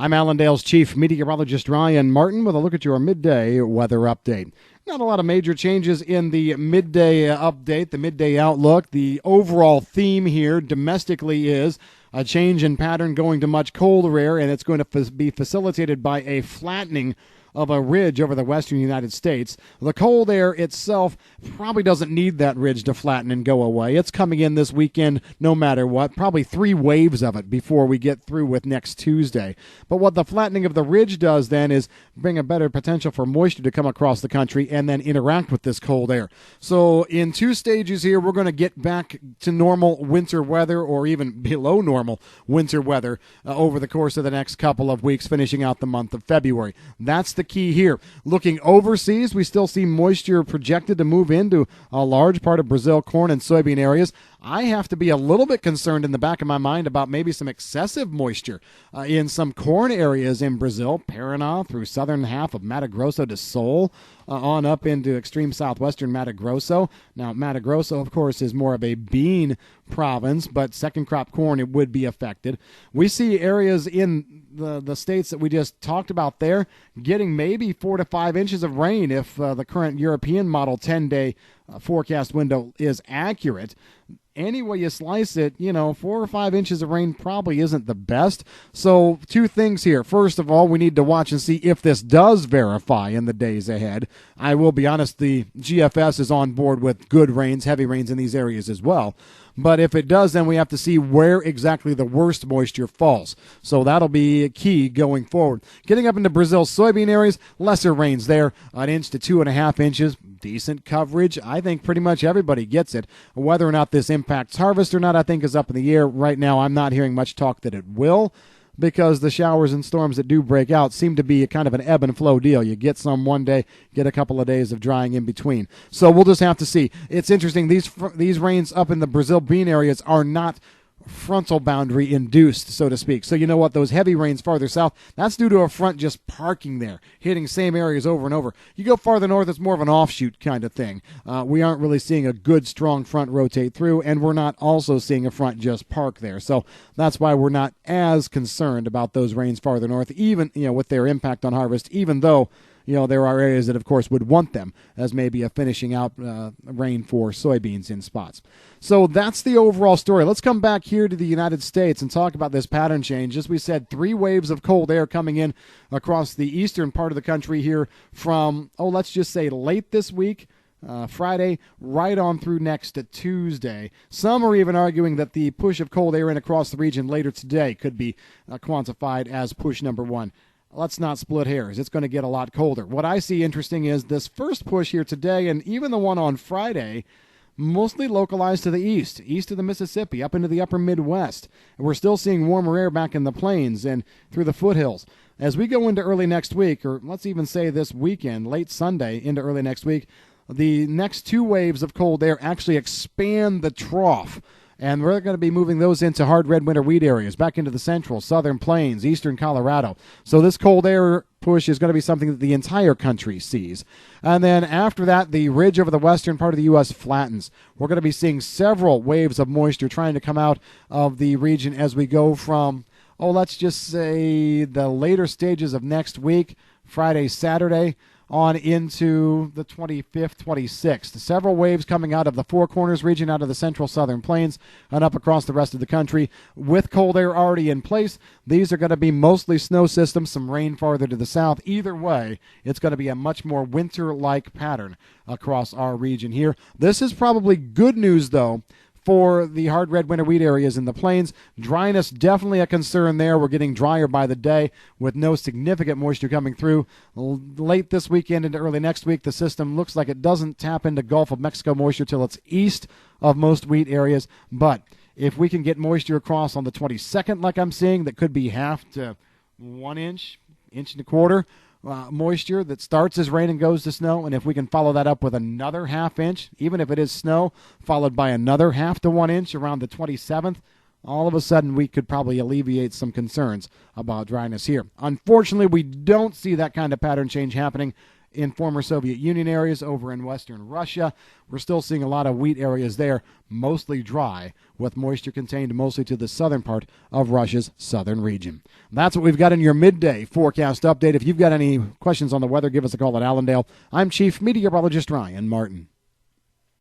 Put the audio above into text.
I'm Allendale's chief meteorologist Ryan Martin with a look at your midday weather update. Not a lot of major changes in the midday update, the midday outlook. The overall theme here domestically is a change in pattern going to much colder air, and it's going to be facilitated by a flattening of a ridge over the western United States. The cold air itself probably doesn't need that ridge to flatten and go away. It's coming in this weekend no matter what, probably 3 waves of it before we get through with next Tuesday. But what the flattening of the ridge does then is bring a better potential for moisture to come across the country and then interact with this cold air. So in 2 stages here, we're going to get back to normal winter weather or even below normal winter weather over the course of the next couple of weeks, finishing out the month of February. That's the key here. Looking overseas, we still see moisture projected to move into a large part of Brazil, corn and soybean areas. I have to be a little bit concerned in the back of my mind about maybe some excessive moisture in some corn areas in Brazil, Paraná through southern half of Mato Grosso to Sol, on up into extreme southwestern Mato Grosso. Now, Mato Grosso, of course, is more of a bean province, but second crop corn, it would be affected. We see areas in the states that we just talked about there getting maybe 4 to 5 inches of rain if the current European model 10-day forecast window is accurate. Any way you slice it, 4 or 5 inches of rain probably isn't the best. So 2 things here. First of all, we need to watch and see if this does verify in the days ahead. I will be honest, the GFS is on board with good rains, heavy rains in these areas as well. But if it does, then we have to see where exactly the worst moisture falls. So that'll be key going forward. Getting up into Brazil's soybean areas, lesser rains there, 1 inch to 2.5 inches. Decent coverage. I think pretty much everybody gets it. Whether or not this impacts harvest or not, I think is up in the air. Right now, I'm not hearing much talk that it will, because the showers and storms that do break out seem to be a kind of an ebb and flow deal. You get some one day, get a couple of days of drying in between. So we'll just have to see. It's interesting. These rains up in the Brazil bean areas are not frontal boundary induced, so to speak. So you know what? Those heavy rains farther south, that's due to a front just parking there, hitting same areas over and over. You go farther north, it's more of an offshoot kind of thing. We aren't really seeing a good, strong front rotate through, and we're not also seeing a front just park there. So that's why we're not as concerned about those rains farther north, even with their impact on harvest, even though there are areas that, of course, would want them as maybe a finishing out rain for soybeans in spots. So that's the overall story. Let's come back here to the United States and talk about this pattern change. As we said, 3 waves of cold air coming in across the eastern part of the country here from, let's just say late this week, Friday, right on through next Tuesday. Some are even arguing that the push of cold air in across the region later today could be quantified as push number 1. Let's not split hairs. It's going to get a lot colder. What I see interesting is this first push here today, and even the one on Friday, mostly localized to the east of the Mississippi, up into the upper Midwest. And we're still seeing warmer air back in the plains and through the foothills. As we go into early next week, or let's even say this weekend, late Sunday into early next week, the next 2 waves of cold air actually expand the trough. And we're going to be moving those into hard red winter wheat areas, back into the central, southern plains, eastern Colorado. So this cold air push is going to be something that the entire country sees. And then after that, the ridge over the western part of the U.S. flattens. We're going to be seeing several waves of moisture trying to come out of the region as we go from, let's just say the later stages of next week, Friday, Saturday, on into the 25th, 26th. Several waves coming out of the Four Corners region, out of the central southern plains, and up across the rest of the country. With cold air already in place, these are going to be mostly snow systems, some rain farther to the south. Either way, it's going to be a much more winter-like pattern across our region here. This is probably good news, though, for the hard red winter wheat areas in the plains. Dryness definitely a concern there. We're getting drier by the day with no significant moisture coming through. Late this weekend into early next week, the system looks like it doesn't tap into Gulf of Mexico moisture till it's east of most wheat areas. But if we can get moisture across on the 22nd, like I'm seeing, that could be half to 1 inch, inch and a quarter, moisture that starts as rain and goes to snow, and if we can follow that up with another half inch, even if it is snow, followed by another half to 1 inch around the 27th, all of a sudden we could probably alleviate some concerns about dryness here. Unfortunately, we don't see that kind of pattern change happening in former Soviet Union areas over in western Russia. We're still seeing a lot of wheat areas there, mostly dry, with moisture contained mostly to the southern part of Russia's southern region. That's what we've got in your midday forecast update. If you've got any questions on the weather, give us a call at Allendale. I'm Chief Meteorologist Ryan Martin.